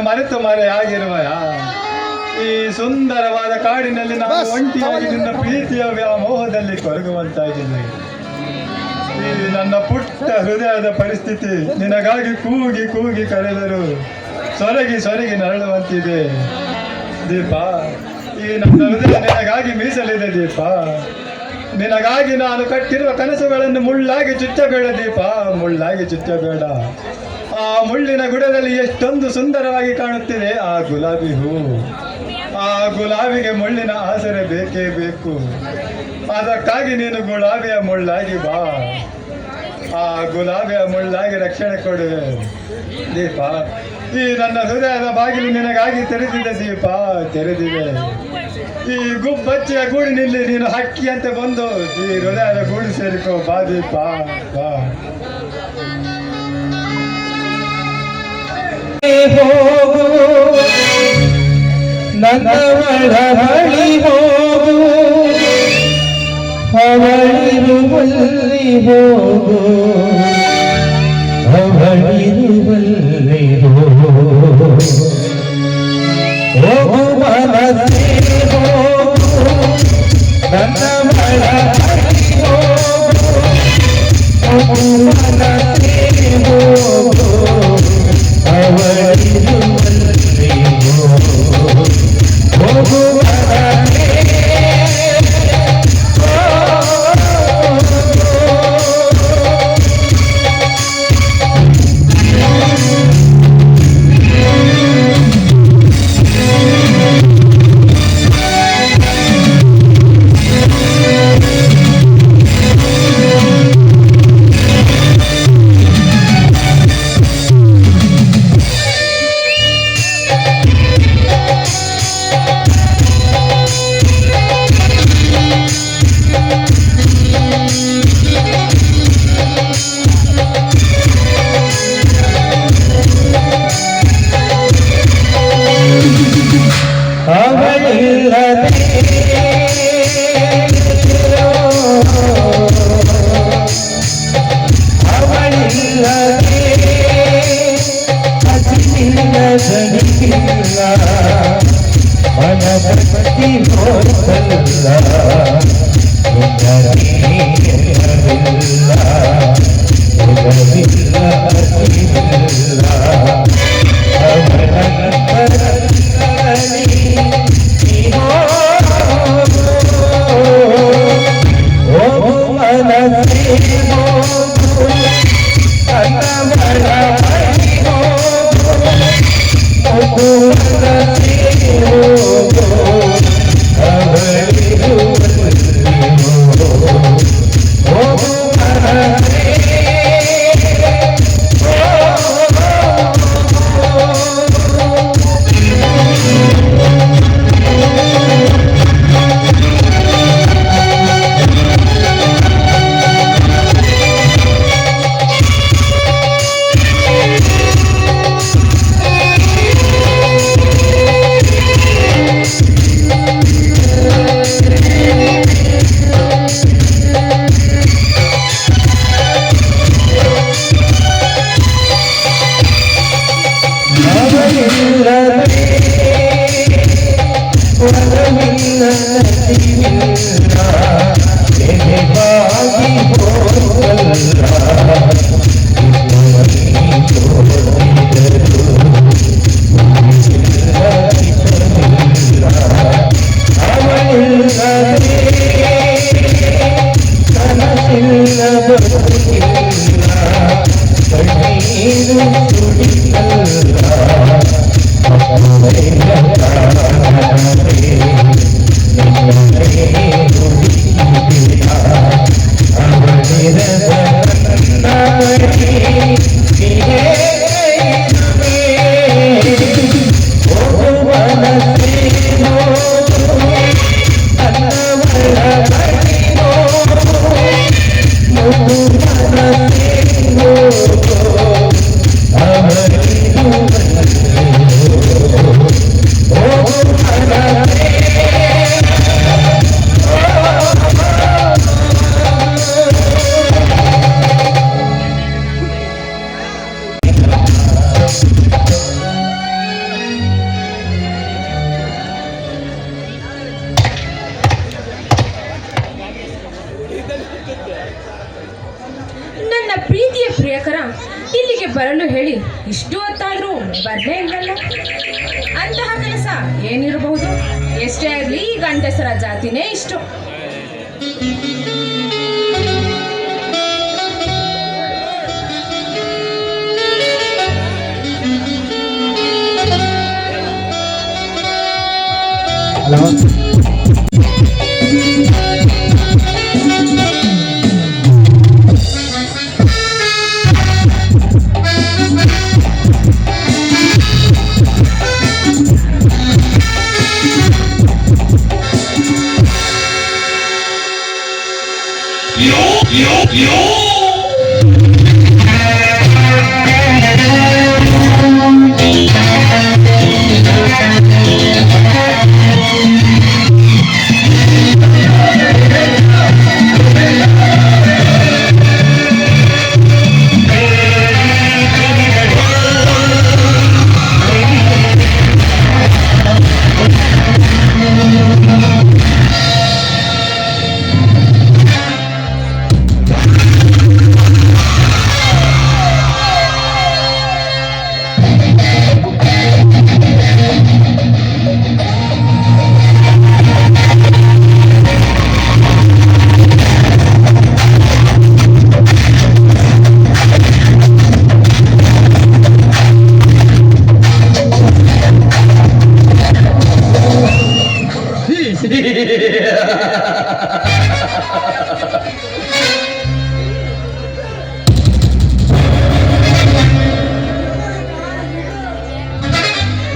ಮರೆತು ಮರೆಯಾಗಿರುವಯ ಈ ಸುಂದರವಾದ ಕಾಡಿನಲ್ಲಿ ನಾನು ಒಂಟಿಯಾಗಿ ನಿನ್ನ ಪ್ರೀತಿಯ ವ್ಯಾಮೋಹದಲ್ಲಿ ಕೊರಗುವಂತಾಗಿದೆ. ಈ ನನ್ನ ಪುಟ್ಟ ಹೃದಯದ ಪರಿಸ್ಥಿತಿ ನಿನಗಾಗಿ ಕೂಗಿ ಕೂಗಿ ಕರೆದರು ಸೊರಗಿ ಸೊರಗಿ ನರಳುವಂತಿದೆ. ದೀಪ, ಈ ನನ್ನ ಹೃದಯ ನಿನಗಾಗಿ ಮೀಸಲಿದೆ. ದೀಪ, ನಿನಗಾಗಿ ನಾನು ಕಟ್ಟಿರುವ ಕನಸುಗಳನ್ನು ಮುಳ್ಳಾಗಿ ಚುಚ್ಚಬೇಡ. ದೀಪ, ಮುಳ್ಳಾಗಿ ಚುಚ್ಚಬೇಡ. ಆ ಮುಳ್ಳಿನ ಗುಡದಲ್ಲಿ ಎಷ್ಟೊಂದು ಸುಂದರವಾಗಿ ಕಾಣುತ್ತಿದೆ ಆ ಗುಲಾಬಿ ಹೂ. ಆ ಗುಲಾಬಿಗೆ ಮುಳ್ಳಿನ ಆಸರೆ ಬೇಕೇ ಬೇಕು. ಅದಕ್ಕಾಗಿ ನೀನು ಗುಲಾಬಿಯ ಮುಳ್ಳಾಗಿ ಬಾ. ಆ ಗುಲಾಬಿಯ ಮುಳ್ಳಾಗಿ ರಕ್ಷಣೆ ಕೊಡುವೆ. ದೀಪ, ಈ ನನ್ನ ಹೃದಯದ ಬಾಗಿಲು ನಿನಗಾಗಿ ತೆರೆದಿದೆ. ದೀಪ, ತೆರೆದಿದೆ. ಈ ಗುಬ್ಬಚ್ಚಿಯ ಗೂಡಿನಲ್ಲಿ ನೀನು ಹಕ್ಕಿಯಂತೆ ಬಂದು ಈ ಹೃದಯದ ಗೂಡು ಸೇರಿಕೋ. ಬಾ ದೀಪ, ಬಾ. ನನ್ನವಳ ಬಳಿ ಹೋಗು, ಅವಳಿರುವಲ್ಲಿ ಹೋಗು, ಅವಳಿರುವಲ್ಲಿ ಹೋಗು, ಹೋಗು ಮನಸೇ ಹೋಗು, ನನ್ನವಳ ಬಳಿ ಹೋಗು, ಹೋಗು ಮನಸೇ ಹೋಗು, ಅವಳಿರುವಲ್ಲಿ ಹೋಗು, ಹೋಗು ಮನಸೇ ಮನಪತಿ ಹೋಗಲ್ಲ, ಉದರಿಲ್ಲ, ಉದರಿಲ್ಲ, ಹೋಗು ಮನಸೇ ಹೋಗು, ಅನ್ನವಳ ಬಳಿ ಹೋಗು, ಹೋಗು ಮನಸೇ ಹೋಗು, ಅವಳಿರುವಲ್ಲಿ ಹೋಗು, ಹೋಗು ಮನಸೇ ಪ್ರಿಯಕರ ಇಲ್ಲಿಗೆ ಬರಲು ಹೇಳಿ ಇಷ್ಟು ಹೊತ್ತಾದ್ರೂ ಬರ್ಲೇ ಇಲ್ಲಲ್ಲ. ಅಂತಹ ಕೆಲಸ ಏನಿರಬಹುದು? ಎಷ್ಟೇ ಆಗಲಿ ಈ ಗಂಡಸರ ಜಾತಿನೇ ಇಷ್ಟು. ಹಲೋ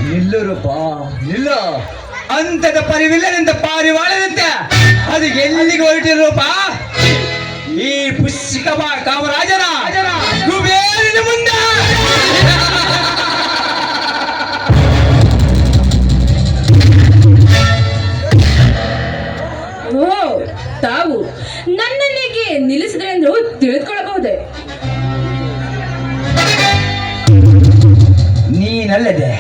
ನಿಲ್ಲುರಪ್ಪ ನಿಲ್ಲ. ಅಂತದ ಪರಿವಿಲ್ಲದಂತ ಪಾರಿವಾಳದಂತೆ ಅದು ಎಲ್ಲಿಗೆ ಹೊರಟಿರಪ್ಪ? ಈ ಪುಷ್ಪಿಕ ಕಾಮರಾಜನ ಕುಬೇರಿನ ಮುಂದೆ. ಓ, ತಾವು ನನ್ನನ್ನೇಗೆ ನಿಲ್ಲಿಸಿದ್ರೆ ಎಂದು ತಿಳಿದುಕೊಳ್ಳಬಹುದೇ? ನೀನಲ್ಲದೆ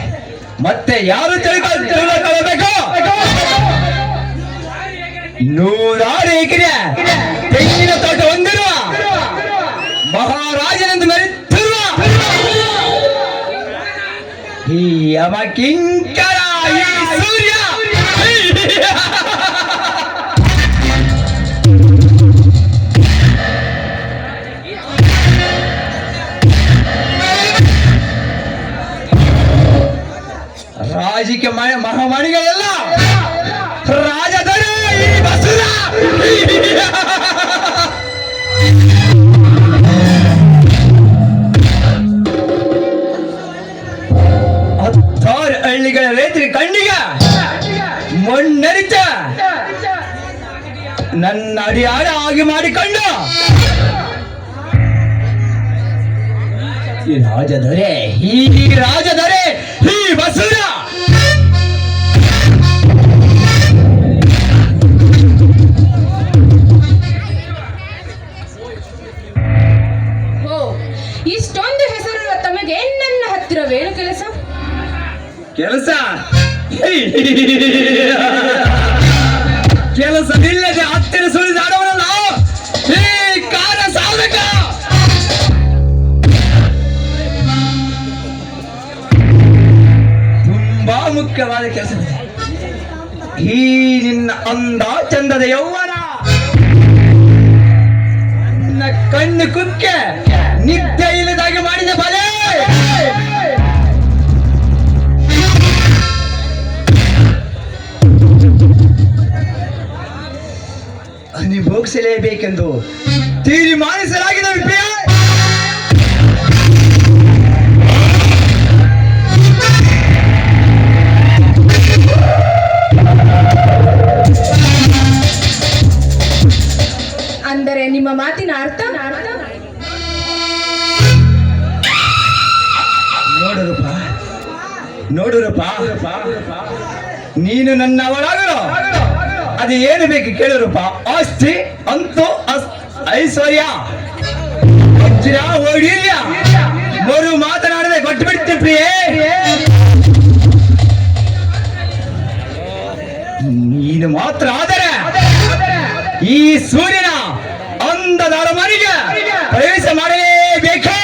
ಮತ್ತೆ ಯಾರು ತಿಳ್ಕೊಳ್ಳಬೇಕು? ನೂರಾರು ಎಕರೆ ತೆಂಗಿನ ತೋಟ ಹೊಂದಿರುವ ಮಹಾರಾಜನೆಂದು ಮೆರೆತಿರುವ ಈ ಯಮ ಕಿಂಕರ ಈ ಸೂರ್ಯ ರಾಜಕೀಯ ಮಹಾಮಣಿಗಳೆಲ್ಲ ರಾಜಧನ ಈ ಬಸುರ. ಹತ್ತಾರು ಹಳ್ಳಿಗಳ ರೈತರಿ ಕಣ್ಣಿಗೆ ಮಣ್ಣರಿತ ನನ್ನ ಅಡಿಯಾಡ ಆಗಿ ಮಾಡಿಕೊಂಡು ಈ ರಾಜಧರೆ ಈ ಬಸುರ. ಓ, ಇಷ್ಟೊಂದು ಹೆಸರಿರುವ ತಮಗೆ ನನ್ನ ಹತ್ತಿರವೇನು ಕೆಲಸ? ಕೆಲಸವಿಲ್ಲದೆ ಹತ್ತಿರ ಸುಳಿದಾಡವರಲ್ಲ ಈ ಕಾರ ಸಾಧಕ. ತುಂಬಾ ಮುಖ್ಯವಾದ ಕೆಲಸವಿದೆ. ಈ ನಿನ್ನ ಅಂದ ಚಂದದ ಯೌವನ ನಿನ್ನ ಕಣ್ಣು ಕುಕ್ಕೆ ನಿದ್ದೆ ಇಲ್ಲದಾಗಿ ಮಾಡಿದ ಬಲೆ. ಅನುಭೋಗಿಸಲೇಬೇಕೆಂದು ತೀರ್ಮಾನಿಸಲಾಗಿದೆ ವಿಪ್ರಿಯ. ಅಂದರೆ ನಿಮ್ಮ ಮಾತಿನ ಅರ್ಥ? ನೋಡುರಪ್ಪ, ನೀನು ನನ್ನ ಅವಳಾಗಲು ಅದು ಏನು ಬೇಕು ಕೇಳುರಪ್ಪ. ಆಸ್ತಿ ಅಂತೂ ಐಶ್ವರ್ಯ ವಜ್ರ ವೈಢೂರ್ಯ ಮರು ಮಾತನಾಡದೆ ಕೊಟ್ಟು ಬಿಡ್ತೀನಿ ಪ್ರಿಯೇ. ನೀನು ಮಾತ್ರ ಆದರೆ ಈ ಸೂರ್ಯನ ಅಂದದ ಅರಮನೆಗೆ ಪ್ರವೇಶ ಮಾಡಲೇಬೇಕು.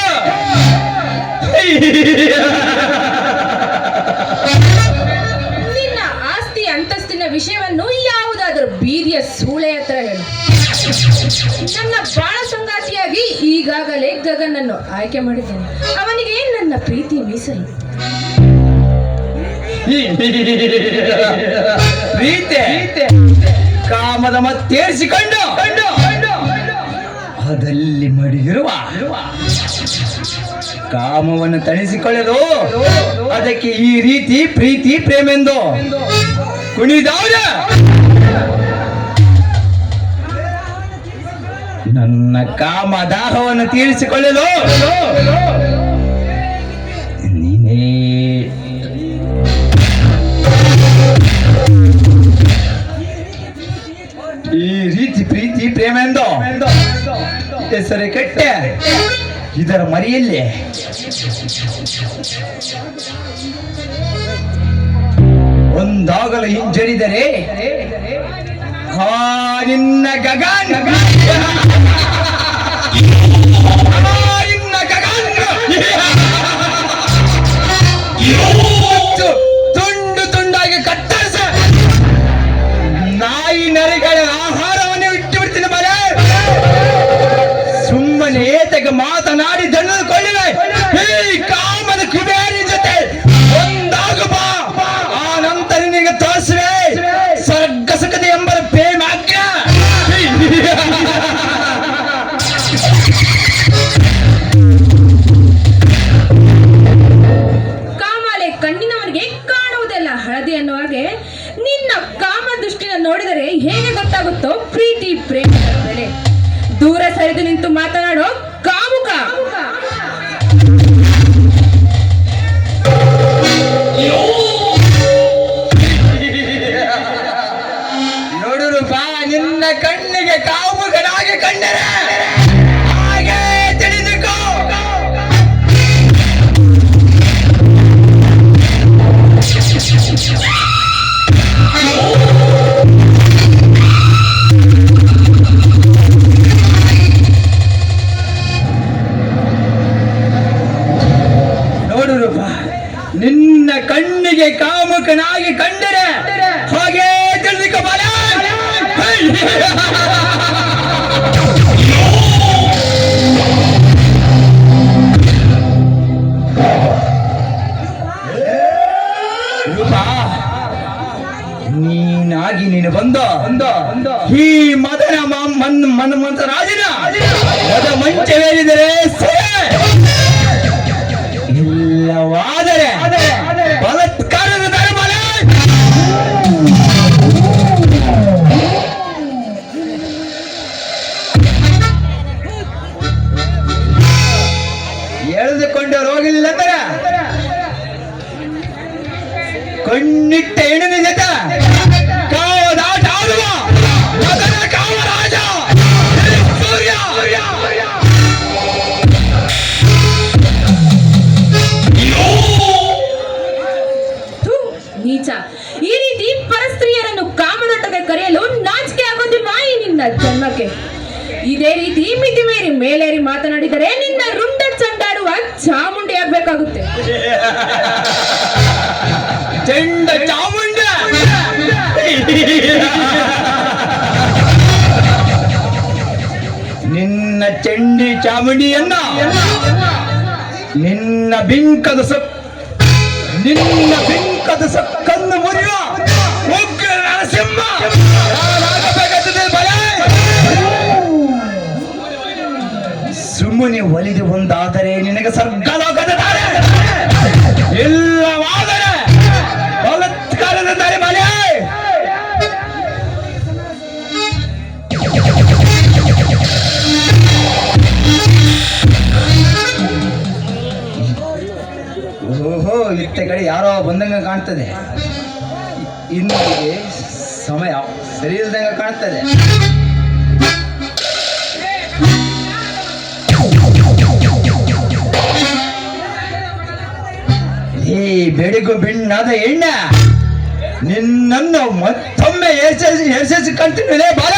ನಿನ್ನ ಆಸ್ತಿ ಅಂತಸ್ತಿನ ವಿಷಯವನ್ನು ಯಾವುದಾದರೂ ಬೀದಿಯ ಸೂಳೆ ಹತ್ರ ಹೇಳು. ನನ್ನ ಬಾಳ ಸಂಗಾತಿಯಾಗಿ ಈಗಾಗಲೇ ಗಗನನ್ನು ಆಯ್ಕೆ ಮಾಡಿದ್ದೇನೆ. ಅವನಿಗೆ ನನ್ನ ಪ್ರೀತಿ ಮೀಸಲು. ಪ್ರೀತೆ ಕಾಮದ ಮತ್ತೇರಿಸಿಕೊಂಡು ಅದಲ್ಲಿ ಮಡಿಗಿರುವ ಕಾಮವನ್ನು ತಣಿಸಿಕೊಳ್ಳಲು ಅದಕ್ಕೆ ಈ ರೀತಿ ಪ್ರೀತಿ ಪ್ರೇಮೆಂದು ಕುಣಿದವರ ನನ್ನ ಕಾಮ ದಾಹವನ್ನು ತೀರಿಸಿಕೊಳ್ಳಲು ನೀನೇ ಈ ರೀತಿ ಪ್ರೀತಿ ಪ್ರೇಮೆಂದು ಹೆಸರು ಕೆಟ್ಟೆ ಇದರ ಮರಿಯಲ್ಲಿ ಒಂದಾಗಲು ಹಿಂಜರಿದರೆ ಆ ನಿನ್ನ ಗಗನ್ ತುಂಡು ತುಂಡಾಗಿ ಕತ್ತರಿಸ ನಾಯಿ ನರಿಗಳ ಆಹಾರವನ್ನು ಇಟ್ಟು ಬಿಡ್ತೀನಿ ಬರ ಸುಮ್ಮನೆ ಏತಕ್ಕೆ ಮಾತನಾಡಿ ಕೊಳ್ಳಿವೆ ಈ ಕಾಮದ ಕುಬೇರಿ ಜೊತೆ ಒಂದಾಗ ಬಾ ಆ ನಂತರ ನಿನಗೆ ತೋರಿಸುವೆ ಸ್ವರ್ಗ ಸುಖತೆ ಎಂಬ ಪ್ರೇಮಾಗ್ಯ ಕಾಮಾಲೆ ಕಣ್ಣಿನವನಿಗೆ ಕಾಣುವುದೆಲ್ಲ ಹಳದಿ ಅನ್ನುವ ಹಾಗೆ ನಿನ್ನ ಕಾಮ ದೃಷ್ಟಿನ ನೋಡಿದರೆ ಹೇಗೆ ಗೊತ್ತಾಗುತ್ತೋ ಪ್ರೀತಿ ಪ್ರೇಮದ ಬೆಲೆ. ದೂರ ಸರಿದು ನಿಂತು ಮಾತನಾಡೋ ಕಾಮುಕ. ನೋಡು ಬಾ ನಿನ್ನ ಕಣ್ಣಿಗೆ ಕಾಮುಕನಾಗಿ ಕಂಡರೆ ಹಾಗೆ ತಿಳಿದುಕೋ ನೋಡು ರೂಪ ನಿನ್ನ ಕಣ್ಣಿಗೆ ಕಾಮುಕನಾಗಿ ಕಂಡರೆ ಹಾಗೆ ತಿಳಿದುಕೋ ಬಲ ನೀನಾಗಿ ನೀನು ಬಂದ ಈ ಮದನ ಮಂತರಾಜನ ಮದ ಮಂಚವೇರಿದರೆ ಇಲ್ಲವಾದರೆ ಬಲತ್ಕಾರದ ಧರ್ಮನ ಎಳೆದುಕೊಂಡು ಹೋಗಲಿಲ್ಲ ಅಂದರೆ ಕಣ್ಣಿಟ್ಟ ಹೆಣ್ಣಿನ ಜೊತೆ ಕಾವದಾಟ ಆಡುವ ಮದನ ಕಾಮರಾಜ ಸೂರ್ಯ ಥು, ನೀಚ. ಈ ರೀತಿ ಪರಸ್ತ್ರೀಯರನ್ನು ಕಾಮದೊಟ್ಟಗೆ ಕರೆಯಲು ನಾಚಿಕೆ ಆಗೋದಿಲ್ವಾ ಈ ನಿನ್ನ ಜನ್ಮಕ್ಕೆ? ಇದೇ ರೀತಿ ಮಿತಿ ಮೀರಿ ಮೇಲೇರಿ ಮಾತನಾಡಿದರೆ ನಿನ್ನ ರುಂಡ ಚಂಡಾಡುವ ಚಾಮುಂಡಿ ಆಗ್ಬೇಕಾಗುತ್ತೆ. ಚಂಡ ಚಾಮುಂಡ ನಿನ್ನ ಚಂಡಿ ಚಾಮುಂಡಿಯನ್ನ ನಿನ್ನ ಬಿಂಕದ ಸಕ್ಕನ್ನು ಮುರಿಯುವ ಉಗ್ರ ನರಸಿಂಹ ನಾನಾಗಬೇಕಾಗುತ್ತದೆ ಬಲ. ಸುಮ್ಮನೆ ಒಲಿದು ಒಂದಾದರೆ ನಿನಗೆ ಸ್ವರ್ಗಲೋಕದ ದಾರಿ, ಇಲ್ಲವಾದರೆ ಬಲತ್ಕಾರದ ದಾರಿ ಬಲ. ಓಹೋ ಇತ್ತ ಕಡೆ ಯಾರೋ ಬಂದಂಗ ಕಾಣ್ತದೆ. ಇನ್ನು ಸಮಯ ಸರಿ ಇಲ್ದಂಗ ಕಾಣ್ತದೆ. ಈ ಬೆಳಗು ಬಿಣ್ಣಾದ ಎಣ್ಣ ನಿನ್ನನ್ನು ಮತ್ತೊಮ್ಮೆ ಏರ್ಸಿಸಿ ಕಂಟಿನ್ಯೂ ಬಾರ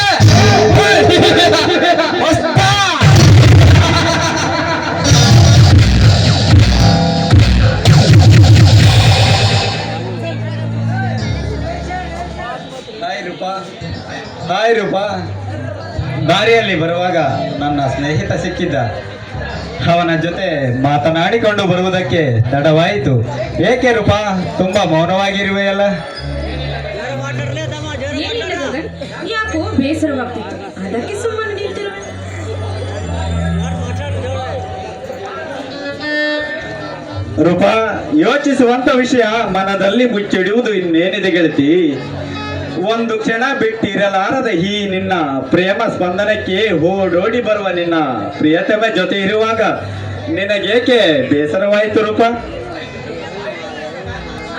ಹೋಗುವಾಗ ನನ್ನ ಸ್ನೇಹಿತ ಸಿಕ್ಕಿದ್ದ. ಅವನ ಜೊತೆ ಮಾತನಾಡಿಕೊಂಡು ಬರುವುದಕ್ಕೆ ತಡವಾಯಿತು. ಏಕೆ ರೂಪಾ, ತುಂಬಾ ಮೌನವಾಗಿರುವೆಯಲ್ಲ? ಏನಿಲ್ಲ ಗಗನ್, ಯಾಕೋ ಬೇಸರವಾಗ್ತಿತ್ತು, ಅದಕ್ಕೆ ಸುಮ್ಮನೆ ನಿಂತಿರುವೆ. ರೂಪಾ, ಯೋಚಿಸುವಂತ ವಿಷಯ ಮನದಲ್ಲಿ ಮುಚ್ಚಿಡುವುದು ಇನ್ನೇನಿದೆ ಗೆಳತಿ. ಒಂದು ಕ್ಷಣ ಬಿಟ್ಟಿರಲಾರದ ಈ ನಿನ್ನ ಪ್ರೇಮ ಸ್ಪಂದನಕ್ಕೆ ಓಡೋಡಿ ಬರುವ ನಿನ್ನ ಪ್ರಿಯತಮ ಜೊತೆ ಇರುವಾಗ ನಿನಗೇಕೆ ಬೇಸರವಾಯಿತು ರೂಪಾ?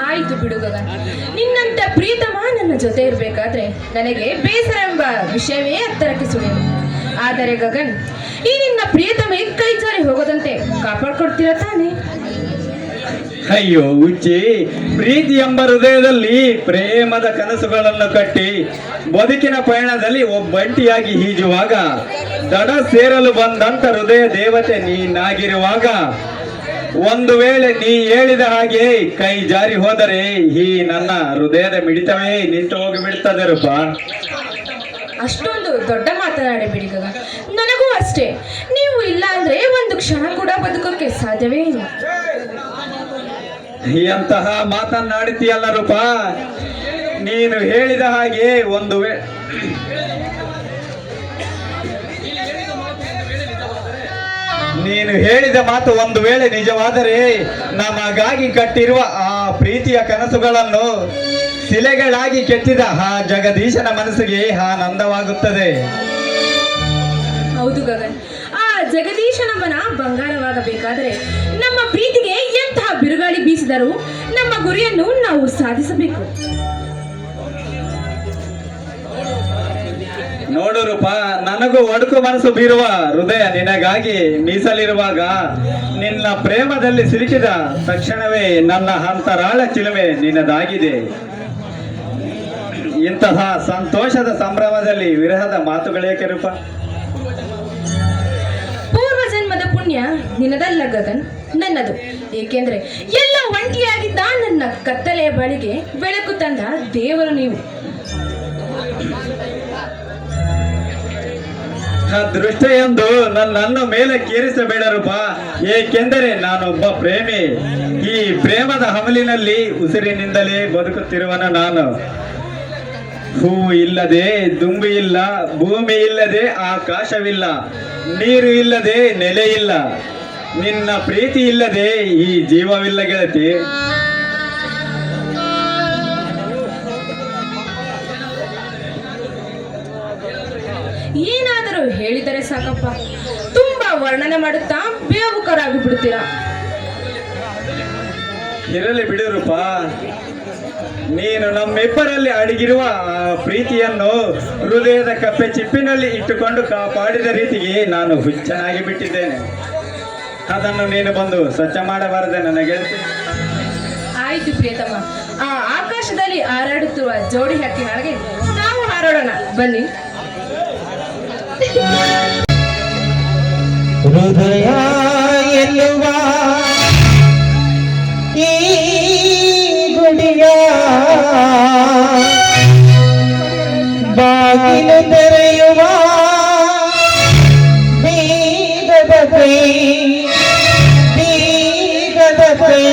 ಆಯ್ತು ಬಿಡು ಗಗನ್, ನಿನ್ನಂತ ಪ್ರೀತಮ ನನ್ನ ಜೊತೆ ಇರ್ಬೇಕಾದ್ರೆ ನನಗೆ ಬೇಸರ ಎಂಬ ವಿಷಯವೇ ಹತ್ತರಕ್ಕೆ ಸುಳಿಯದು. ಆದರೆ ಗಗನ್, ಈ ನಿನ್ನ ಪ್ರಿಯತಮೆ ಕೈ ಜಾರಿ ಹೋಗದಂತೆ ಕಾಪಾಡ್ಕೊಡ್ತೀರ ತಾನೆ? ಅಯ್ಯೋ ಹುಚ್ಚಿ, ಪ್ರೀತಿ ಎಂಬ ಹೃದಯದಲ್ಲಿ ಪ್ರೇಮದ ಕನಸುಗಳನ್ನು ಕಟ್ಟಿ ಬದುಕಿನ ಪಯಣದಲ್ಲಿ ಒಬ್ಬಂಟಿಯಾಗಿ ಈಜುವಾಗ ದಡ ಸೇರಲು ಬಂದಂತ ಹೃದಯ ದೇವತೆ ನೀನಾಗಿರುವಾಗ ಒಂದು ವೇಳೆ ನೀ ಹೇಳಿದ ಹಾಗೆ ಕೈ ಜಾರಿ ಹೋದರೆ ಈ ನನ್ನ ಹೃದಯದ ಮಿಡಿತವೇ ನಿಂತು ಹೋಗಿ ಬಿಡ್ತದೆ ರೂಪಾ. ಅಷ್ಟೊಂದು ದೊಡ್ಡ ಮಾತನಾಡಿ ಬಿಡಿ ಗಗನ್, ನನಗೂ ಅಷ್ಟೇ. ನೀವು ಇಲ್ಲ ಅಂದ್ರೆ ಒಂದು ಕ್ಷಣ ಕೂಡ ಬದುಕೋಕೆ ಸಾಧ್ಯವೇ ಇಲ್ಲ. ಎಂತಹ ಮಾತನಾಡುತ್ತೀಯಲ್ಲ ರೂಪಾ. ನೀನು ಹೇಳಿದ ಹಾಗೆ ಒಂದು ನೀನು ಹೇಳಿದ ಮಾತು ಒಂದು ವೇಳೆ ನಿಜವಾದರೆ ನಮಗಾಗಿ ಕಟ್ಟಿರುವ ಆ ಪ್ರೀತಿಯ ಕನಸುಗಳನ್ನು ಶಿಲೆಗಳಾಗಿ ಕೆತ್ತಿದ ಆ ಜಗದೀಶನ ಮನಸ್ಸಿಗೆ ಆನಂದವಾಗುತ್ತದೆ. ಹೌದು ಗಗನ್, ಆ ಜಗದೀಶನ ಮನ ಬಂಗಾರವಾಗಬೇಕಾದರೆ ನಮ್ಮ ಪ್ರೀತಿಗೆ ಎಂತಹ ಬಿರುಗಾಳಿ ಬೀಸಿದರೂ ನಮ್ಮ ಗುರಿಯನ್ನು ನಾವು ಸಾಧಿಸಬೇಕು. ನೋಡು ರೂಪಾ, ನನಗೂ ಒಡುಕು ಮನಸ್ಸು ಬೀರುವ ಹೃದಯ ನಿನಗಾಗಿ ಮೀಸಲಿರುವಾಗ ನಿನ್ನ ಪ್ರೇಮದಲ್ಲಿ ಸಿಲುಕಿದ ತಕ್ಷಣವೇ ನನ್ನ ಅಂತರಾಳ ಚಿಲುಮೆ ನಿನ್ನದಾಗಿದೆ. ಇಂತಹ ಸಂತೋಷದ ಸಂಭ್ರಮದಲ್ಲಿ ವಿರಹದ ಮಾತುಗಳೇಕೆ ರೂಪಾ? ಪೂರ್ವ ಜನ್ಮದ ಪುಣ್ಯ ನಿನ್ನದಲ್ಲ ಗಗನ್, ನನ್ನದು. ಏಕೆಂದ್ರೆ ಎಲ್ಲ ಒಂಟಿಯಾಗಿದ್ದ ನನ್ನ ಕತ್ತಲೆಯ ಬಳಿಗೆ ಬೆಳಕು ತಂದ ದೇವರು ನೀವು. ಅದೃಷ್ಟ ಎಂದು ನನ್ನನ್ನು ಮೇಲೆ ಕೇರಿಸಬೇಡ ರೂಪಾ. ಏಕೆಂದರೆ ನಾನೊಬ್ಬ ಪ್ರೇಮಿ. ಈ ಪ್ರೇಮದ ಹಮಲಿನಲ್ಲಿ ಉಸಿರಿನಿಂದಲೇ ಬದುಕುತ್ತಿರುವನ ನಾನು. ಹೂ ಇಲ್ಲದೆ ದುಂಬಿ ಇಲ್ಲ, ಭೂಮಿ ಇಲ್ಲದೆ ಆಕಾಶವಿಲ್ಲ, ನೀರು ಇಲ್ಲದೆ ನೆಲೆ ಇಲ್ಲ, ನಿನ್ನ ಪ್ರೀತಿ ಇಲ್ಲದೆ ಈ ಜೀವವಿಲ್ಲ ಗೆಳತಿ. ಏನಾದರೂ ಹೇಳಿದರೆ ಸಾಕಪ್ಪ, ತುಂಬಾ ವರ್ಣನೆ ಮಾಡುತ್ತಾ ಬೇವುಕರಾಗಿ ಬಿಡ್ತೀರಾ. ಇರಲಿ ಬಿಡು ರೂಪಾ. ನೀನು ನಮ್ಮಿಬ್ಬರಲ್ಲಿ ಅಡಗಿರುವ ಆ ಪ್ರೀತಿಯನ್ನು ಹೃದಯದ ಕಪ್ಪೆ ಚಿಪ್ಪಿನಲ್ಲಿ ಇಟ್ಟುಕೊಂಡು ಕಾಪಾಡಿದ ರೀತಿಗೆ ನಾನು ಹುಚ್ಚನಾಗಿ ಬಿಟ್ಟಿದ್ದೇನೆ. ಅದನ್ನು ನೀನು ಬಂದು ಸ್ವಚ್ಛ ಮಾಡಬಾರದೆ ನನ್ನ ಗೆಳತಿ? ಆಯ್ತು ಪ್ರಿಯತಮ, ಆ ಆಕಾಶದಲ್ಲಿ ಹಾರಾಡುತ್ತಿರುವ ಜೋಡಿ ಹಕ್ಕಿ ಹಾಗೆ ನಾವು ಹಾರಾಡೋಣ ಬನ್ನಿ. ಹೃದಯ ಎನ್ನುವ ಈ ಗುಡಿಯ ಬಾಗಿಲು ತೆರೆಯುವ ಬೀಗದ ಕೈ, ಬೀಗದ ಕೈ.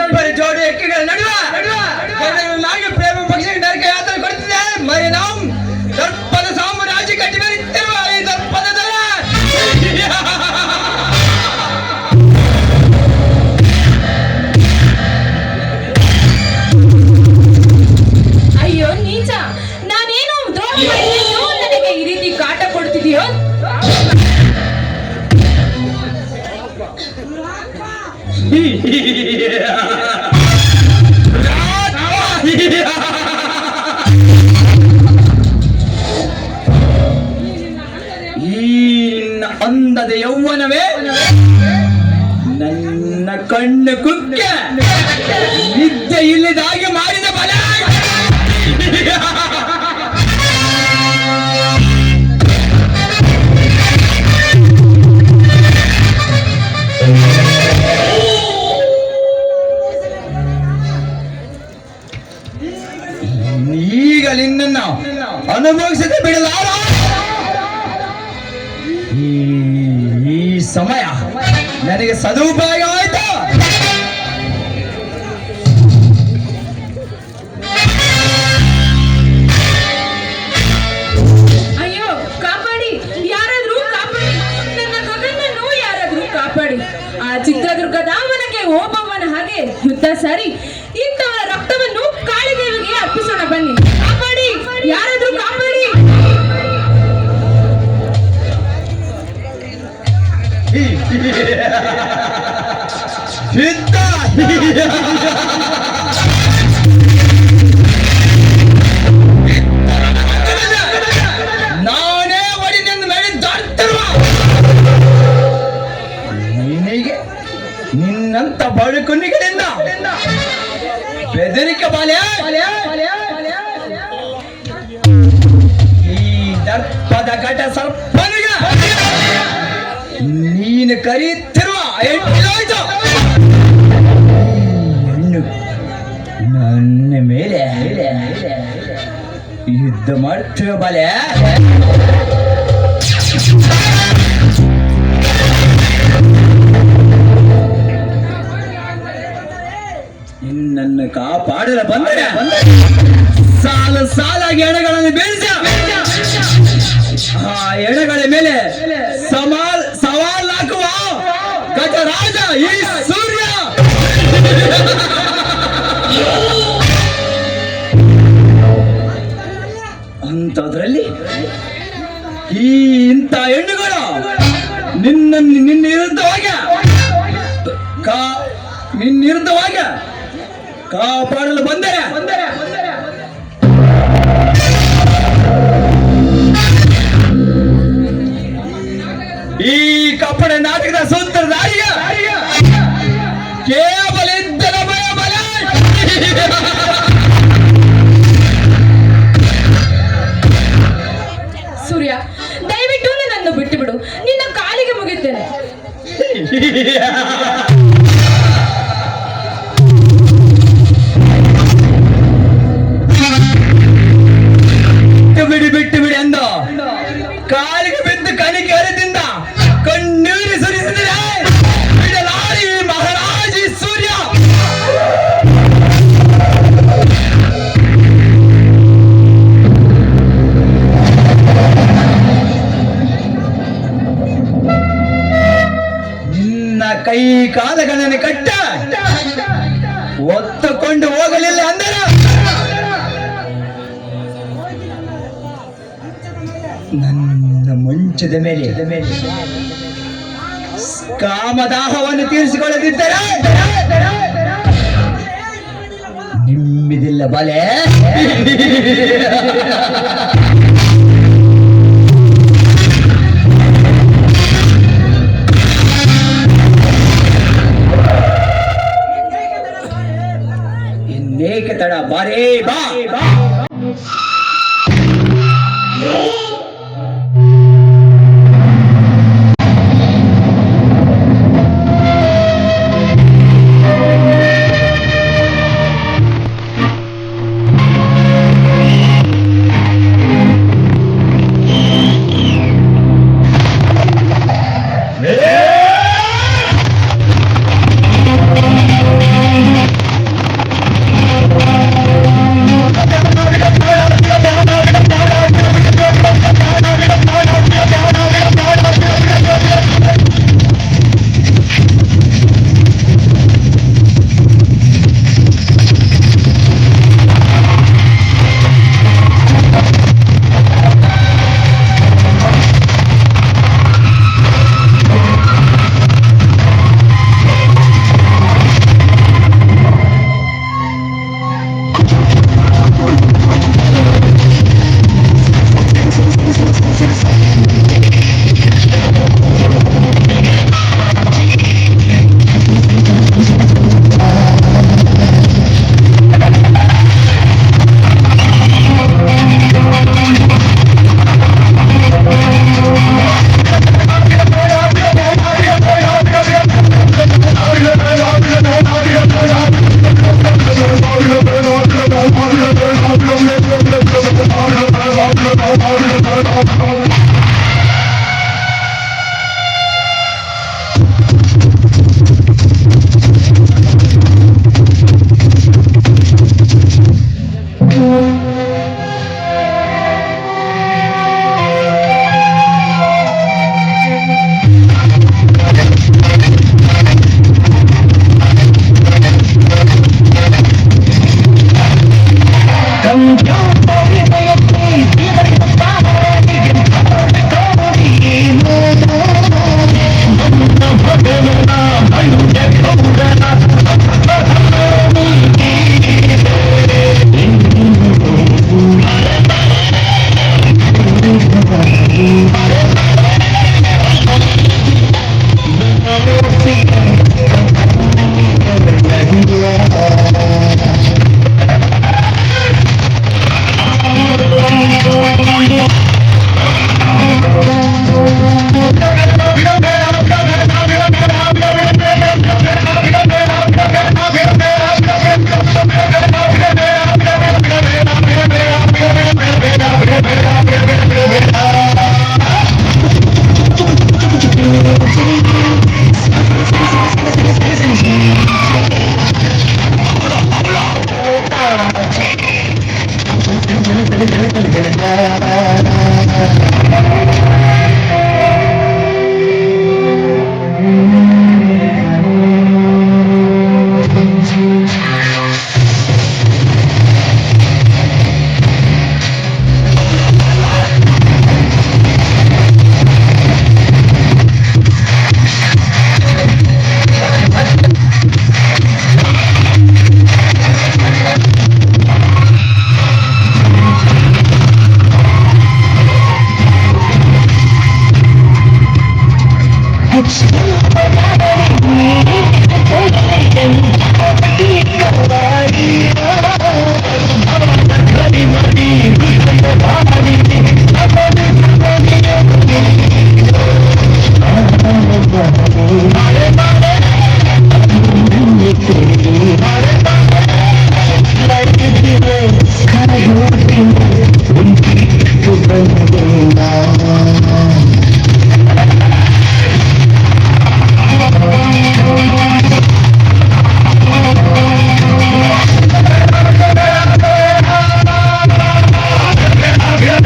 ಇಬ್ಬರು ಜೋಡಿ ಎಕ್ಕೆಗಳ ನಡುವೆ ಪ್ರೇಮ ಪಕ್ಷಿಗೆ ನರಕ ಯಾತನೆ ಕೊಡುತ್ತಿದೆ. ಮರಿ ನಾವು ದರ್ಪದ ಸಾಮ್ರಾಜ್ಯ ಕಟ್ಟಿ ಬೆರೆತಿರುವ ಈ ದರ್ಪದ ದರ. ಅಯ್ಯೋ ನೀಚ, ನಾನೇನು ದ್ರೋಹ ಮಾಡಿದೆಯೋ ನನಗೆ ಈ ರೀತಿ ಕಾಟ ಕೊಡ್ತಿದೆಯೋ? ಈ ಅಂದದ ಯೌವನವೇ ನನ್ನ ಕಣ್ಣು ಕುಕ್ಕೆ ನಿದ್ದೆ ಇಲ್ಲದಾಗಿ ಮಾಡಿದ ಬಲ. ಈಗ ನಿನ್ನನ್ನು ಅನುಭವಿಸದೆ ಬಿಡಲಾರ. ಈ ಸಮಯ ನನಗೆ ಸದುಪಯೋಗ ಆಯ್ತು. ಅಯ್ಯೋ ಕಾಪಾಡಿ, ಯಾರಾದ್ರೂ ಕಾಪಾಡಿ, ನನ್ನ ಮಗನನ್ನು ಯಾರಾದ್ರೂ ಕಾಪಾಡಿ. ಆ ಚಿತ್ರದುರ್ಗದ ಅವನಿಗೆ ಓಬವ್ವನ ಹಾಗೆ ಯುದ್ಧ ಸಾರಿ ಇಂಥವರ ರಕ್ತವನ್ನು ಕಾಳಿದೇವಿಗೆ ಅರ್ಪಿಸೋಣ ಬನ್ನಿ. ಕಾಪಾಡಿ, ಯಾರಾದ್ರೂ ಕಾಪಾಡಿ. ಯುದ್ಧ ನಾನೇ ಒಡಿನಿಂದ ಮೇಲೆ ದಾಡ್ತಿರುವ ನಿನಗೆ ನಿನ್ನಂತ ಬಳುಕುನಿಗಳಿಂದ ಬೆದರಿಕೆ ಬಾಲೆ. ಈ ದರ್ಪದ ಘಟ ಸರ್ಪನಿಗೆ ನೀನು ಕರೀತಿರುವ ಹೆಣ್ಣು ನನ್ನ ಮೇಲೆ ಯುದ್ಧ ಮಾಡ್ತಿರುವ ಬಾಲೆ. ನಿನ್ನನ್ನು ಕಾಪಾಡಲು ಬಂದರೆ ಸಾಲು ಸಾಲಾಗಿ ಎಣೆಗಳನ್ನು ಬೀಳಿಸ ಆ ಎಣೆಗಳ ಮೇಲೆ ಸವಾಲ್ ಹಾಕುವ ಗಜರಾಜ ಈ ಸೂರ್ಯ. ಅಂತದ್ರಲ್ಲಿ ಇಂಥ ಹೆಣ್ಣುಗಳು ನಿನ್ನ ವಿರುದ್ಧವಾಗಿ ಕಾಪಾಡಲು ಬಂದರೆ ಈ ಕಪ್ಪಡ ನಾಟಕದ ಸೂತ್ರಧಾರಿಯ ಕೇವಲ ಇದ್ದರ ಭಯ ಬಲ. ಸೂರ್ಯ, ದಯವಿಟ್ಟು ನನ್ನನ್ನು ಬಿಟ್ಟು ಬಿಡು, ನಿನ್ನ ಕಾಲಿಗೆ ಮುಗಿದ್ದೇನೆ. ಬಿಟ್ಟು ಬಿಡಿ ಅಂದ ಕಾಲಿಗೆ ಬಿದ್ದು ಕಣಿಕೆ ಹರಿದಿಂದ ಕಣ್ಣೀರು ಸುರಿಸಿದರೆ ಬಿಡಲಾರಿ ಮಹಾರಾಜಿ ಸೂರ್ಯ. ಕೈ ಕಾಲಗಳನ್ನು ಕಟ್ಟ ಒತ್ತುಕೊಂಡು ಹೋಗಲಿಲ್ಲ ಅಂದರೆ ನನ್ನ ಮಂಚದ ಮೇಲೆ ಕಾಮದಾಹವನ್ನು ತೀರಿಸಿಕೊಳ್ಳದಿದ್ದರೆ ನಿಮ್ಮಿದಿಲ್ಲ ಬಲೆ. ಇನ್ನೇಕೆ ತಡ ಬಾರೇ ಬಾ.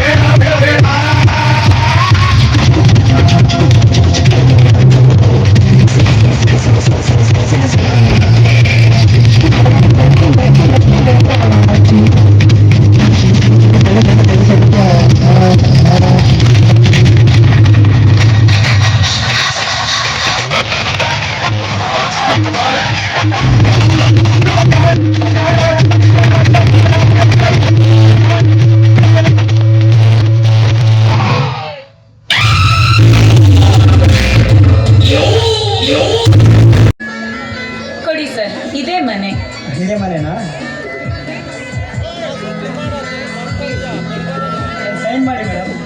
Yeah. ಇದೇ ಮನೆನಾ? ಸೈನ್ ಮಾಡಿ ಮೇಡಮ್.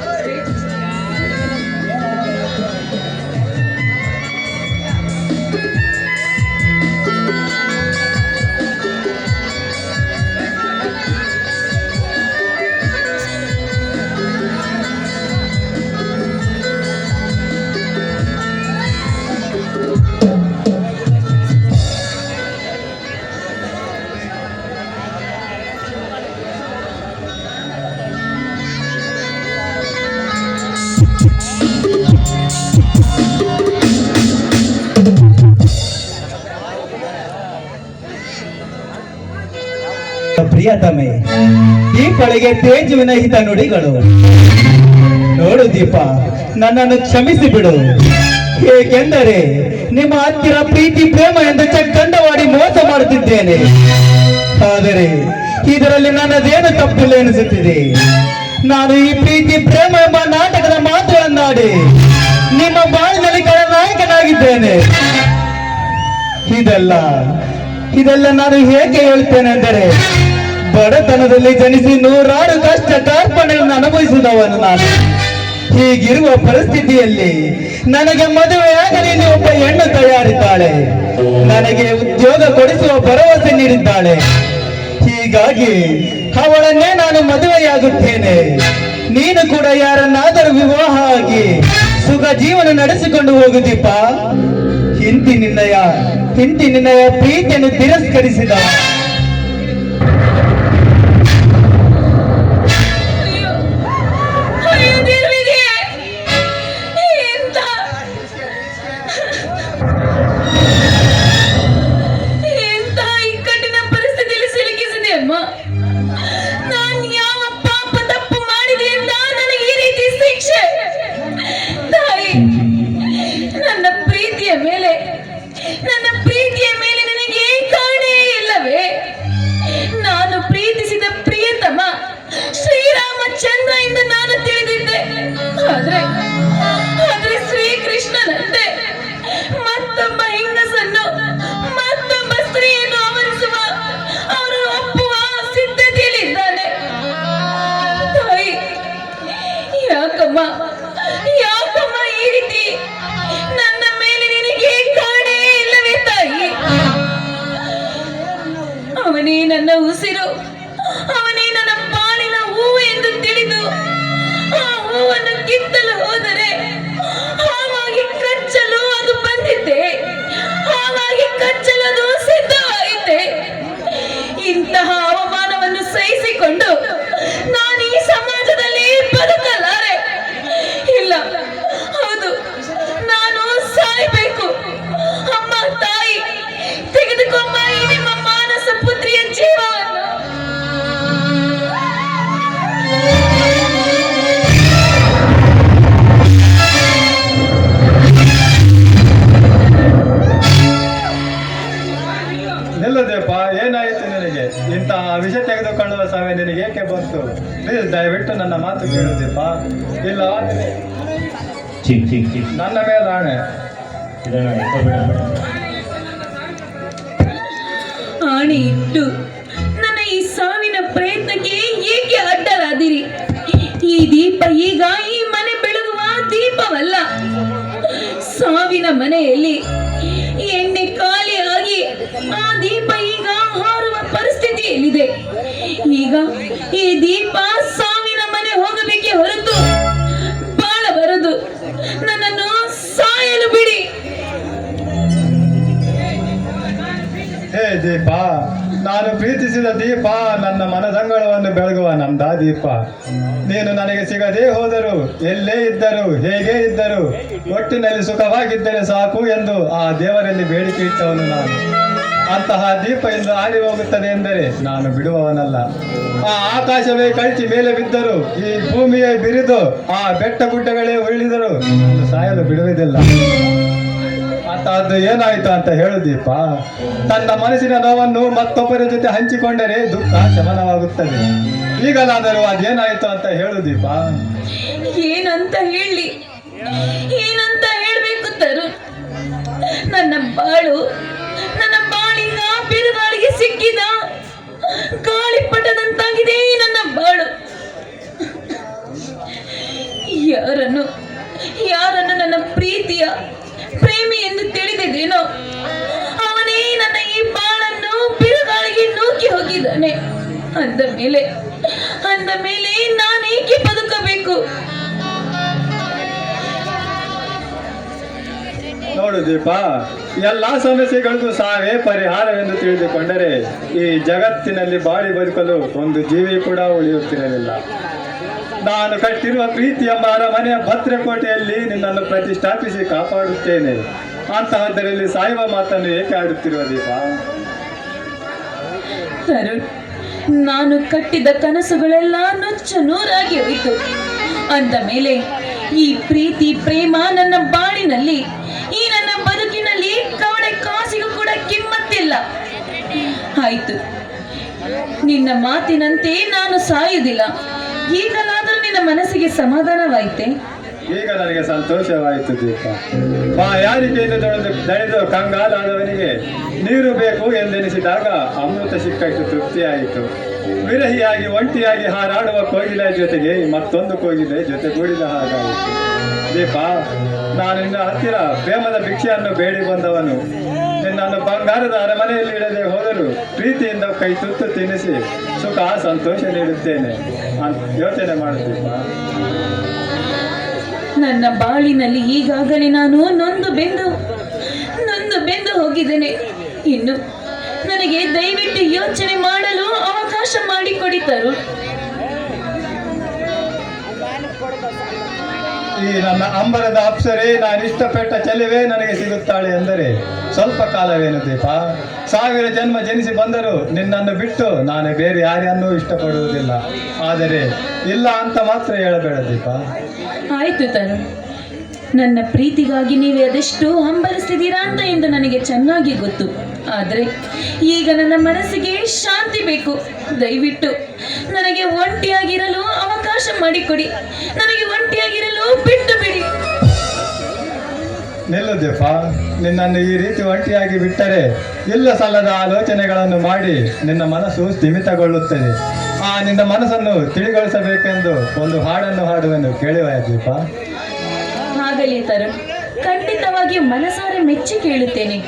ಪ್ರಿಯತಮೆ, ದೀಪಳಿಗೆ ತೇಜುವಿನ ಹಿತ ನುಡಿಗಳು. ನೋಡು ದೀಪ, ನನ್ನನ್ನು ಕ್ಷಮಿಸಿ ಬಿಡು. ಏಕೆಂದರೆ ನಿಮ್ಮ ಹತ್ತಿರ ಪ್ರೀತಿ ಪ್ರೇಮ ಎಂದು ಚಕ್ಕಂಡವಾಡಿ ಮೋಸ ಮಾಡುತ್ತಿದ್ದೇನೆ. ಆದರೆ ಇದರಲ್ಲಿ ನನ್ನದೇನು ತಪ್ಪಿಲ್ಲ ಎನಿಸುತ್ತಿದೆ. ನಾನು ಈ ಪ್ರೀತಿ ಪ್ರೇಮ ಎಂಬ ನಾಟಕದ ಮಾತುಗಳನ್ನಾಡಿ ನಿಮ್ಮ ಬಾಳಿನಲ್ಲಿ ನಾಯಕನಾಗಿದ್ದೇನೆ. ಇದೆಲ್ಲ ನಾನು ಹೇಗೆ ಹೇಳ್ತೇನೆ ಅಂದರೆ, ಬಡತನದಲ್ಲಿ ಜನಿಸಿ ನೂರಾರು ಕಷ್ಟ ಕಾರ್ಪಣ್ಯಗಳನ್ನು ಅನುಭವಿಸಿದವನು ನಾನು. ಹೀಗಿರುವ ಪರಿಸ್ಥಿತಿಯಲ್ಲಿ ನನಗೆ ಮದುವೆಯಾಗಲಿ ಒಬ್ಬ ಹೆಣ್ಣು ತಯಾರಿದ್ದಾಳೆ, ನನಗೆ ಉದ್ಯೋಗ ಕೊಡಿಸುವ ಭರವಸೆ ನೀಡಿದ್ದಾಳೆ. ಹೀಗಾಗಿ ಅವಳನ್ನೇ ನಾನು ಮದುವೆಯಾಗುತ್ತೇನೆ. ನೀನು ಕೂಡ ಯಾರನ್ನಾದರೂ ವಿವಾಹ ಆಗಿ ಸುಖ ಜೀವನ ನಡೆಸಿಕೊಂಡು ಹೋಗು ದೀಪ. ಹಿಂದಿ ನಿನ್ನಯ ಪ್ರೀತಿಯನ್ನು ತಿರಸ್ಕರಿಸಿದ ನನ್ನ ಪ್ರೀತಿಯ ಮೇಲೆ ನನಗೆ ಕಾಣೆ ಇಲ್ಲವೇ? ನಾನು ಪ್ರೀತಿಸಿದ ಪ್ರಿಯತಮ ಶ್ರೀರಾಮಚಂದ್ರ ಎಂದು ನಾನು ತಿಳಿದಿದ್ದೆ. ಆದ್ರೆ ಶ್ರೀಕೃಷ್ಣನಂತೆ ಮತ್ತೊಬ್ಬ ಹೆಂಗಸನ್ನು ಮತ್ತೊಬ್ಬ ಸ್ತ್ರೀಯನ್ನು ಆವರಿಸುವ ಅವರು ಒಪ್ಪುವ ಸಿದ್ಧತೆಯಲ್ಲಿದ್ದಾನೆ. ತಾಯಿ, ಯಾಕಮ್ಮ ಈ ರೀತಿ ನನ್ನ ಮೇಲೆ ನಿನಗೆ ಕಾಣೆ ಇಲ್ಲವೇ ತಾಯಿ? ಅವನೇ ನನ್ನ ಉಸಿರು, ಅವನೇ ನನ್ನ ಬಾಳಿನ ಹೂವು ಎಂದು ತಿಳಿದು ಆ ಹೂವನ್ನು ಕಿತ್ತಲು ಹೋದರೆ ಹಾವಾಗಿ ಕಚ್ಚಲು ಅದು ಬಂದಿದ್ದೆ, ಹಾಗಾಗಿ ಕಚ್ಚಲು ಅದು ಸಿದ್ಧವಾಯಿತೆ. ಇಂತಹ ಅವಮಾನವನ್ನು ಸಹಿಸಿಕೊಂಡು ನಾನು ಈ ಸಮಾಜದಲ್ಲಿ ಬದುಕಲಾರೆ. ಇಲ್ಲ, ಹೌದು, ನಾನು ಸಾಯ್ಬೇಕು. ಅಮ್ಮ, ತಾಯಿ, ತೆಗೆದುಕೊಂಬ ಈ ನಿಮ್ಮ ಮಾನಸ ಪುತ್ರಿಯ ಜೀವವನ್ನು. ನಿಲ್ಲದೇಪ, ಏನಾಯಿತು ನಿನಗೆ? ಇಂತಹ ವಿಷ ತೆಗೆದುಕೊಳ್ಳುವ ಸಮಯ ನಿನಗೆ ಏಕೆ ಬಂತು? ಪ್ಲೀಸ್ ದಯವಿಟ್ಟು ನನ್ನ ಮಾತು ಕೇಳುದೀಪ. ಇಲ್ಲ ನನ್ನ ಮೇಲೆ ಆಣೆ. ಆಣೆ ಇಟ್ಟು ನನ್ನ ಈ ಸಾವಿನ ಪ್ರಯತ್ನಕ್ಕೆ ಏಕೆ ಅಡ್ಡರಾದಿರಿ? ಈ ದೀಪ ಈಗ ಈ ಮನೆ ಬೆಳಗುವ ದೀಪವಲ್ಲ. ಸಾವಿನ ಮನೆಯಲ್ಲಿ ಎಣ್ಣೆ ಖಾಲಿಯಾಗಿ ಆ ದೀಪ ಈಗ ಹಾರುವ ಪರಿಸ್ಥಿತಿಯಲ್ಲಿದೆ. ಈಗ ಈ ದೀಪ ಸಾವಿನ ಮನೆ ಹೋಗಬೇಕೆ ಹೊರತು ಬಾಳಬಾರದು. ನನ್ನನ್ನು ಸಾಯಲು ಬಿಡಿ. ಹೇ ದೀಪ, ನಾನು ಪ್ರೀತಿಸಿದ ದೀಪ, ನನ್ನ ಮನದಂಗಳವನ್ನು ಬೆಳಗುವ ನಂದ ದೀಪ. ನೀನು ನನಗೆ ಸಿಗದೇ ಹೋದರು, ಎಲ್ಲೇ ಇದ್ದರು, ಹೇಗೆ ಇದ್ದರು, ಒಟ್ಟಿನಲ್ಲಿ ಸುಖವಾಗಿದ್ದರೆ ಸಾಕು ಎಂದು ಆ ದೇವರಲ್ಲಿ ಬೇಡಿಕೆ ಇಟ್ಟವನು ನಾನು. ಅಂತಹ ದೀಪ ಎಂದು ಆಡಿ ಹೋಗುತ್ತದೆ ಎಂದರೆ ನಾನು ಬಿಡುವವನಲ್ಲ. ಆ ಆಕಾಶವೇ ಕಳಚಿ ಮೇಲೆ ಬಿದ್ದರು, ಈ ಭೂಮಿಯೇ ಬಿರಿದು, ಆ ಬೆಟ್ಟ ಗುಡ್ಡಗಳೇ ಉರುಳಿದರು, ನಾನು ಸಾಯಲು ಬಿಡುವುದಿಲ್ಲ. ಅಂತಹದ್ದು ಏನಾಯಿತು ಅಂತ ಹೇಳು ದೀಪ. ತನ್ನ ಮನಸ್ಸಿನ ನೋವನ್ನು ಮತ್ತೊಬ್ಬರ ಜೊತೆ ಹಂಚಿಕೊಂಡರೆ ದುಃಖ ಶಮನವಾಗುತ್ತದೆ. ಈಗಲಾದರೂ ಅದೇನಾಯಿತು ಅಂತ ಹೇಳು ದೀಪ. ಏನಂತ ಹೇಳಿ, ಏನಂತ ಹೇಳ್ಬೇಕು ತರುಣ್? ನನ್ನ ಬಾಳಿನ ಬಿರುಗಾಳಿಗೆ ಸಿಕ್ಕಿದ ನನ್ನ ಪ್ರೀತಿಯ ಪ್ರೇಮಿ ಎಂದು ತಿಳಿದಿದ್ದೇನೋ ಅವನೇ ನನ್ನ ಈ ಬಾಳನ್ನು ಬಿರುಗಾಳಿಗೆ ನೂಕಿ ಹೋಗಿದ್ದಾನೆ. ಅಂದ ಮೇಲೆ ನಾನೇಕೆ ಬದುಕಬೇಕು? ನೋಡು ದೀಪ, ಎಲ್ಲಾ ಸಮಸ್ಯೆಗಳಿಗೂ ಸಾವೇ ಪರಿಹಾರವೆಂದು ತಿಳಿದುಕೊಂಡರೆ ಈ ಜಗತ್ತಿನಲ್ಲಿ ಬಾಳಿ ಬದುಕಲು ಒಂದು ಜೀವಿ ಕೂಡ ಉಳಿಯುತ್ತಿರಲಿಲ್ಲ. ನಾನು ಕಟ್ಟಿರುವ ಪ್ರೀತಿ ಎಂಬ ಅರಮನೆಯ ಭದ್ರಕೋಟೆಯಲ್ಲಿ ನಿನ್ನನ್ನು ಪ್ರತಿಷ್ಠಾಪಿಸಿ ಕಾಪಾಡುತ್ತೇನೆ. ಅಂತಹದ್ದರಲ್ಲಿ ಸಾಯುವ ಮಾತನ್ನು ಏಕೆ ಆಡುತ್ತಿರುವ ದೀಪ? ತರುಣ್, ನಾನು ಕಟ್ಟಿದ ಕನಸುಗಳೆಲ್ಲ ನುಚ್ಚು ನೂರಾಗಿ ಹೋಯಿತು. ಅಂದ ಮೇಲೆ ಈ ಪ್ರೀತಿ ಪ್ರೇಮ ನನ್ನ ಬಾಳಿನಲ್ಲಿ, ಈ ನನ್ನ ಬದುಕಿನಲ್ಲಿ ಕವಡೆ ಕಾಸಿಗೂ ಕೂಡ ಕಿಮ್ಮತ್ತಿಲ್ಲ. ಆಯ್ತು, ನಿನ್ನ ಮಾತಿನಂತೆ ನಾನು ಸಾಯುವುದಿಲ್ಲ. ಈಗಲಾದರೂ ನಿನ್ನ ಮನಸ್ಸಿಗೆ ಸಮಾಧಾನವಾಯಿತೆ? ಈಗ ನನಗೆ ಸಂತೋಷವಾಯಿತು ದೀಪ. ಯಾರಿಗೆಂದು ದಣಿದು ಕಂಗಾಲಾದವನಿಗೆ ನೀರು ಬೇಕು ಎಂದೆನಿಸಿದಾಗ ಅಮೃತ ಸಿಕ್ಕಷ್ಟು ತೃಪ್ತಿಯಾಯಿತು. ವಿರಹಿಯಾಗಿ ಒಂಟಿಯಾಗಿ ಹಾರಾಡುವ ಕೋಗಿಲೆ ಜೊತೆಗೆ ಮತ್ತೊಂದು ಕೋಗಿಲೆ ಜೊತೆಗೂಡಿದ ಹಾಗಾಯಿತು. ದೀಪ, ನಾನು ನಿನ್ನ ಹತ್ತಿರ ಪ್ರೇಮದ ಭಿಕ್ಷೆಯನ್ನು ಬೇಡಿ ಬಂದವನು. ನಿನ್ನನ್ನು ಬಂಗಾರದ ಅರಮನೆಯಲ್ಲಿ ಇಡದೆ ಹೋದರೂ ಪ್ರೀತಿಯಿಂದ ಕೈ ತುತ್ತು ತಿನ್ನಿಸಿ ಸುಖ ಸಂತೋಷ ನೀಡುತ್ತೇನೆ ಅಂತ ಯೋಚನೆ ಮಾಡುತ್ತೀಪ. ನನ್ನ ಬಾಳಿನಲ್ಲಿ ಈಗಾಗಲೇ ನಾನು ನೊಂದು ಬೆಂದು ಹೋಗಿದ್ದೇನೆ. ಇನ್ನು ನನಗೆ ದಯವಿಟ್ಟು ಯೋಚನೆ ಮಾಡಲು ಅವಕಾಶ ಮಾಡಿಕೊಡಿ ತರುಣ್. ಈ ನನ್ನ ಅಂಬರದ ಅಪ್ಸರೆ, ನಾನು ಇಷ್ಟಪಟ್ಟ ಚೆಲುವೆ ನನಗೆ ಸಿಗುತ್ತಾಳೆ ಎಂದರೆ ಸ್ವಲ್ಪ ಕಾಲವೇನು ದೀಪ? 1000 ಜನ್ಮ ಜನಿಸಿ ಬಂದರೂ ನಿನ್ನನ್ನು ಬಿಟ್ಟು ನಾನು ಬೇರೆ ಯಾರನ್ನೂ ಇಷ್ಟಪಡುವುದಿಲ್ಲ. ಆದರೆ ಇಲ್ಲ ಅಂತ ಮಾತ್ರ ಹೇಳಬೇಡ ದೀಪ. ಆಯ್ತು ತರುಣ್, ನನ್ನ ಪ್ರೀತಿಗಾಗಿ ನೀವು ಅದೆಷ್ಟು ಹಂಬಲಿಸಿದ್ದೀರಾ ಅಂತ ಎಂದು ನನಗೆ ಚೆನ್ನಾಗಿ ಗೊತ್ತು. ಆದರೆ ಈಗ ನನ್ನ ಮನಸ್ಸಿಗೆ ಶಾಂತಿ ಬೇಕು. ದಯವಿಟ್ಟು ನನಗೆ ಒಂಟಿಯಾಗಿರಲು ಅವಕಾಶ ಮಾಡಿಕೊಡಿ. ನನಗೆ ಒಂಟಿಯಾಗಿರಲು ಬಿಟ್ಟು ಬಿಡಿ. ನಿಲ್ಲು ದೀಪ, ನಿನ್ನನ್ನು ಈ ರೀತಿ ಒಂಟಿಯಾಗಿ ಬಿಟ್ಟರೆ ಇಲ್ಲ ಸಲ್ಲದ ಆಲೋಚನೆಗಳನ್ನು ಮಾಡಿ ನಿನ್ನ ಮನಸ್ಸು ಸ್ಥಿಮಿತಗೊಳ್ಳುತ್ತದೆ. ನಿನ್ನ ಮನಸ್ಸನ್ನು ತಿಳಿಗೊಳಿಸಬೇಕೆಂದು ಒಂದು ಹಾಡನ್ನು ಹಾಡುವೆನು, ಕೇಳುವ ದೀಪ? ಆಗಲಿ ತರುಣ್, ಖಂಡಿತವಾಗಿಯೂ ಮನಸಾರೆ ಮೆಚ್ಚಿ ಕೇಳುತ್ತೇನೆ.